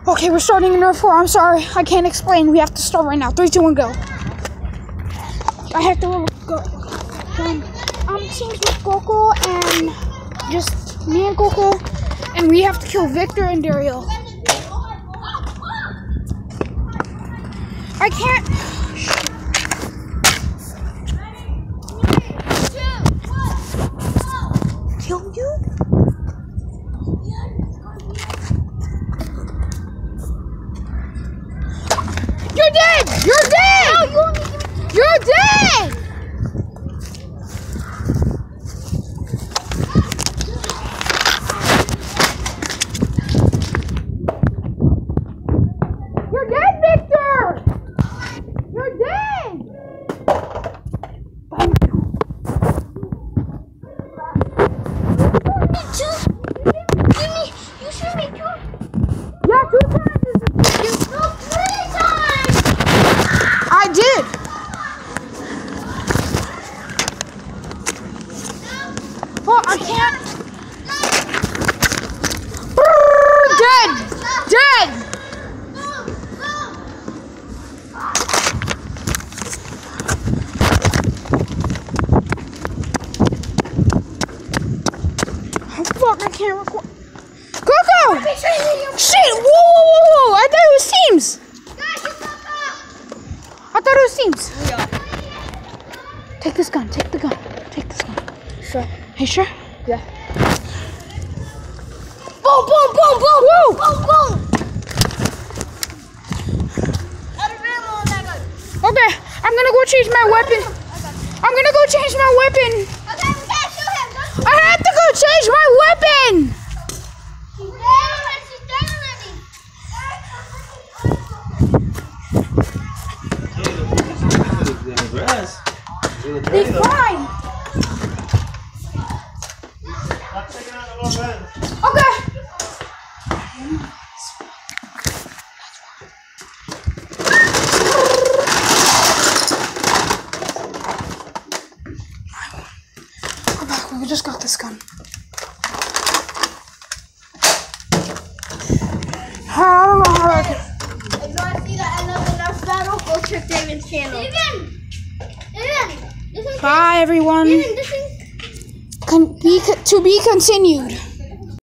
Okay, we're starting Nerf 4. I'm sorry, I can't explain. We have to start right now. 3, 2, 1, go. I have to go. Teams with Coco and just me and Coco, and we have to kill Victor and Daryl. I can't. Kill you? You're dead! You're dead! No, you're dead! You're dead, Victor! You're dead! Thank you. You shoot me too. Yeah, 2 times. No, 3 times. I did. Well, I can't. Dead. Dead. Oh, fuck, I can't record. Coco! Shit! Whoa! I thought it was teams! I thought it was teams. Yeah. Take this gun, take the gun, take this gun. Sure. Hey, sure? Yeah. Boom, boom, boom, boom, boom! Boom, boom! Okay, I'm gonna go change my weapon. I'm gonna go change my weapon. Okay, we can't shoot him. I have to go change my weapon! They fine. Okay. Go back. We just got this gun. I don't know how I can. If you want to see the end of the Nerf battle, go check David's channel. Bye, everyone. David, this is... To be continued.